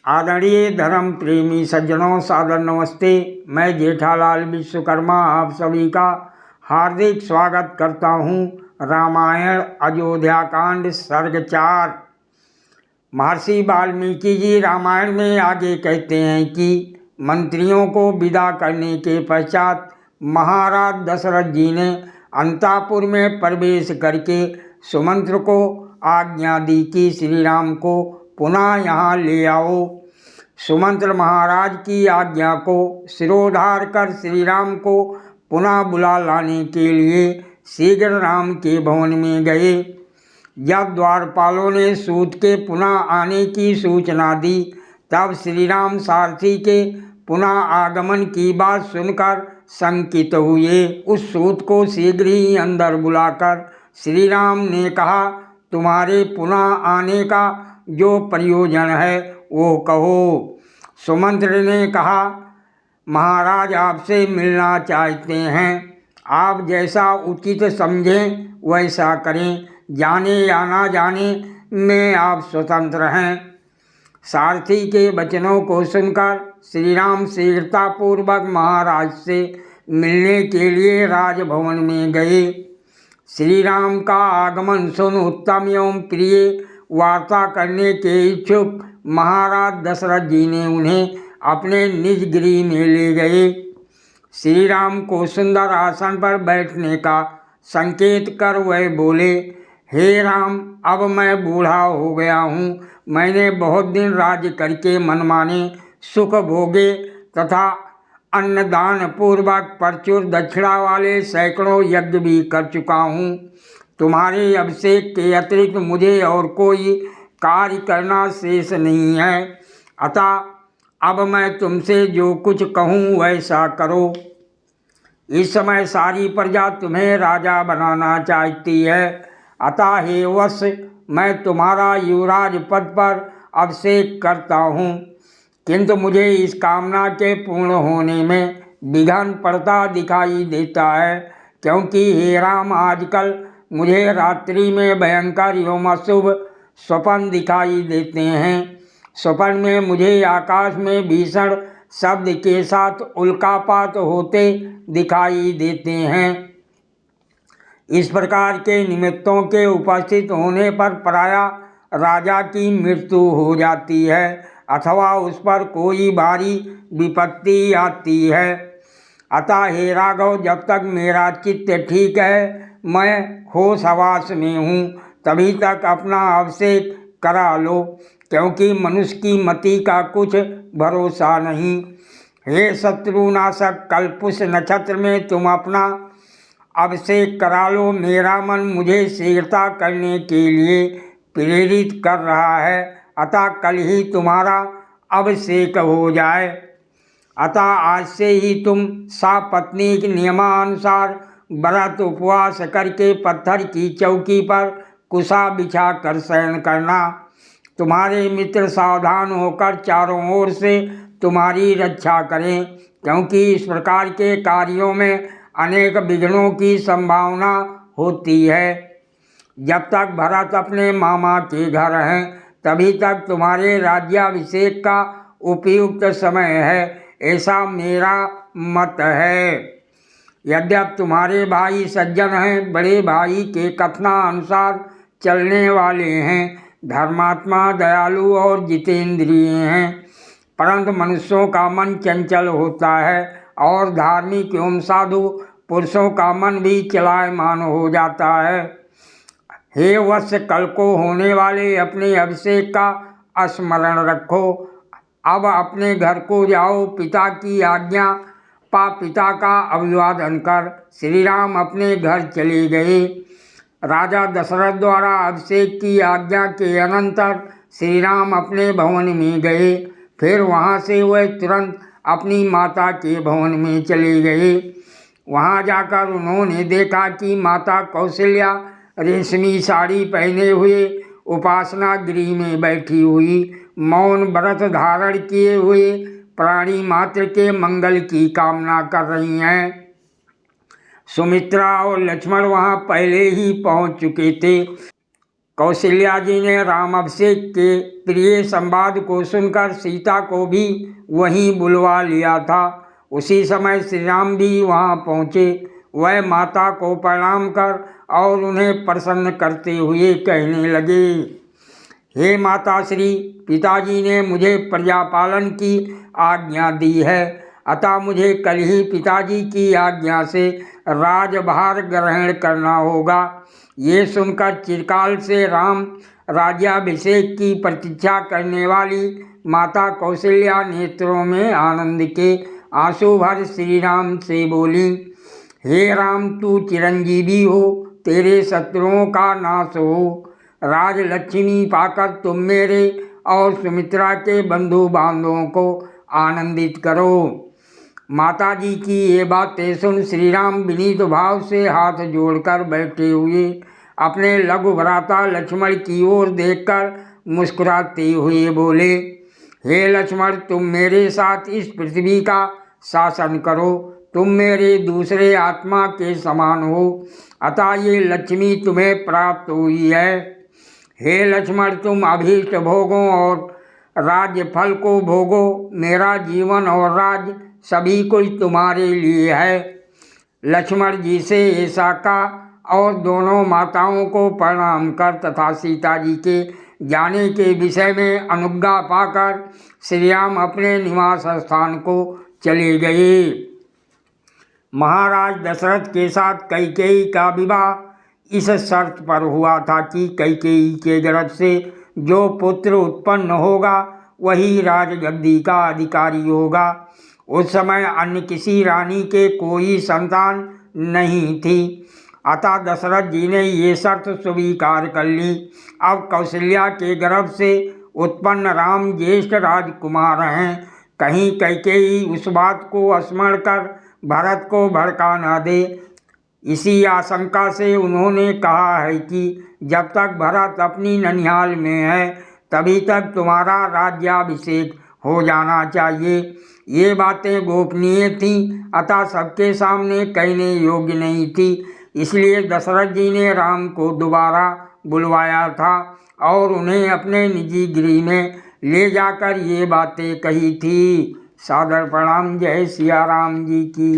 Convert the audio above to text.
आदरणीय धर्म प्रेमी सज्जनों, सादर नमस्ते। मैं जेठालाल विश्वकर्मा आप सभी का हार्दिक स्वागत करता हूँ। रामायण अयोध्या कांड सर्ग 4। महर्षि वाल्मीकि जी रामायण में आगे कहते हैं कि मंत्रियों को विदा करने के पश्चात महाराज दशरथ जी ने अंतापुर में प्रवेश करके सुमंत्र को आज्ञा दी कि श्री राम को पुनः यहाँ ले आओ। सुमंत्र महाराज की आज्ञा को सिरोधार कर श्री राम को पुनः बुला लाने के लिए शीघ्र राम के भवन में गए। जब द्वारपालों ने सूत के पुनः आने की सूचना दी, तब श्री राम सारथी के पुनः आगमन की बात सुनकर शंकित हुए। उस सूत को शीघ्र ही अंदर बुलाकर श्री राम ने कहा, तुम्हारे पुनः आने का जो प्रयोजन है वो कहो। सुमंत्र ने कहा, महाराज आपसे मिलना चाहते हैं। आप जैसा उचित समझें वैसा करें। जाने या ना जाने में आप स्वतंत्र हैं। सारथी के वचनों को सुनकर श्री राम शीघ्रतापूर्वक महाराज से मिलने के लिए राजभवन में गए। श्री राम का आगमन सुन उत्तम एवं प्रिय वार्ता करने के इच्छुक महाराज दशरथ जी ने उन्हें अपने निज गृह में ले गए। श्री राम को सुंदर आसन पर बैठने का संकेत कर वह बोले, हे राम, अब मैं बूढ़ा हो गया हूँ। मैंने बहुत दिन राज्य करके मनमाने सुख भोगे तथा अन्नदान पूर्वक प्रचुर दक्षिणा वाले सैकड़ों यज्ञ भी कर चुका हूँ। तुम्हारे अभिषेक के अतिरिक्त मुझे और कोई कार्य करना शेष नहीं है। अतः अब मैं तुमसे जो कुछ कहूँ वैसा करो। इस समय सारी प्रजा तुम्हें राजा बनाना चाहती है। अतः हे वत्स, मैं तुम्हारा युवराज पद पर अभिषेक करता हूँ, किंतु मुझे इस कामना के पूर्ण होने में विघ्न पड़ता दिखाई देता है, क्योंकि हे राम, आजकल मुझे रात्रि में भयंकर एवं अशुभ स्वप्न दिखाई देते हैं। स्वप्न में मुझे आकाश में भीषण शब्द के साथ उल्कापात होते दिखाई देते हैं। इस प्रकार के निमित्तों के उपस्थित होने पर प्रायः राजा की मृत्यु हो जाती है अथवा उस पर कोई भारी विपत्ति आती है। अतः हे राघव, जब तक मेरा चित्त ठीक है, मैं होश हवास में हूँ, तभी तक अपना अभिषेक करा लो, क्योंकि मनुष्य की मति का कुछ भरोसा नहीं। हे शत्रुनाशक, कल्पुष नक्षत्र में तुम अपना अभिषेक करा लो। मेरा मन मुझे शीघ्रता करने के लिए प्रेरित कर रहा है, अतः कल ही तुम्हारा अभिषेक हो जाए। अतः आज से ही तुम सपत्नी के नियमानुसार व्रत उपवास करके पत्थर की चौकी पर कुशा बिछा कर शयन करना। तुम्हारे मित्र सावधान होकर चारों ओर से तुम्हारी रक्षा करें, क्योंकि इस प्रकार के कार्यों में अनेक विघ्नों की संभावना होती है। जब तक भरत अपने मामा के घर हैं, तभी तक तुम्हारे राज्याभिषेक का उपयुक्त समय है, ऐसा मेरा मत है। यद्यपि तुम्हारे भाई सज्जन हैं, बड़े भाई के कथनानुसार चलने वाले हैं, धर्मात्मा, दयालु और जितेंद्रिय हैं, परंतु मनुष्यों का मन चंचल होता है और धार्मिक एवं साधु पुरुषों का मन भी चलायमान हो जाता है। हे वत्स, कल को होने वाले अपने अभिषेक का स्मरण रखो। अब अपने घर को जाओ, पिता की आज्ञा पा पिता का अभिवादन कर। श्री राम अपने घर चले गए। राजा दशरथ द्वारा अभिषेक की आज्ञा के अनंतर श्री राम अपने भवन में गए। फिर वहाँ से वह तुरंत अपनी माता के भवन में चले गए। वहाँ जाकर उन्होंने देखा कि माता कौशल्या रेशमी साड़ी पहने हुए उपासना गृह में बैठी हुई मौन व्रत धारण किए हुए प्राणी मात्र के मंगल की कामना कर रही हैं। सुमित्रा और लक्ष्मण वहाँ पहले ही पहुँच चुके थे। कौशल्या जी ने राम अभिषेक के प्रिय संवाद को सुनकर सीता को भी वहीं बुलवा लिया था। उसी समय श्री राम भी वहां पहुँचे। वह माता को प्रणाम कर और उन्हें प्रसन्न करते हुए कहने लगे, हे माता श्री, पिताजी ने मुझे प्रजापालन की आज्ञा दी है, अतः मुझे कल ही पिताजी की आज्ञा से राजभार ग्रहण करना होगा। ये सुनकर चिरकाल से राम राज्याभिषेक की प्रतीक्षा करने वाली माता कौशल्या नेत्रों में आनंद के आंसू भर श्री राम से बोली, हे राम, तू चिरंजीवी हो, तेरे शत्रुओं का नाश हो। राजलक्ष्मी पाकर तुम मेरे और सुमित्रा के बंधु बांधवों को आनंदित करो। माता जी की ये बातें सुन श्री राम विनीत भाव से हाथ जोड़कर बैठे हुए अपने लघु भ्राता लक्ष्मण की ओर देखकर मुस्कुराते हुए बोले, हे लक्ष्मण, तुम मेरे साथ इस पृथ्वी का शासन करो। तुम मेरे दूसरे आत्मा के समान हो, अतः ये लक्ष्मी तुम्हें प्राप्त हुई है। हे लक्ष्मण, तुम अभीष्ट भोगों और राज्य फल को भोगो। मेरा जीवन और राज्य सभी कुछ तुम्हारे लिए है। लक्ष्मण जी से ऐसा कहा और दोनों माताओं को प्रणाम कर तथा सीता जी के जाने के विषय में अनुज्ञा पाकर श्री राम अपने निवास स्थान को चले गए। महाराज दशरथ के साथ कैकेयी का विवाह इस शर्त पर हुआ था कि कैकेयी के गर्भ से जो पुत्र उत्पन्न होगा वही राजगद्दी का अधिकारी होगा। उस समय अन्य किसी रानी के कोई संतान नहीं थी, अतः दशरथ जी ने ये शर्त स्वीकार कर ली। अब कौशल्या के गर्भ से उत्पन्न राम ज्येष्ठ राजकुमार हैं। कहीं कैकेयी उस बात को स्मरण कर भरत को भड़का न दे, इसी आशंका से उन्होंने कहा है कि जब तक भरत अपनी ननिहाल में है तभी तक तुम्हारा राज्याभिषेक हो जाना चाहिए। ये बातें गोपनीय थीं, अतः सबके सामने कहने योग्य नहीं थी। इसलिए दशरथ जी ने राम को दोबारा बुलवाया था और उन्हें अपने निजी गृह में ले जाकर ये बातें कही थी। सादर प्रणाम। जय सिया राम जी की।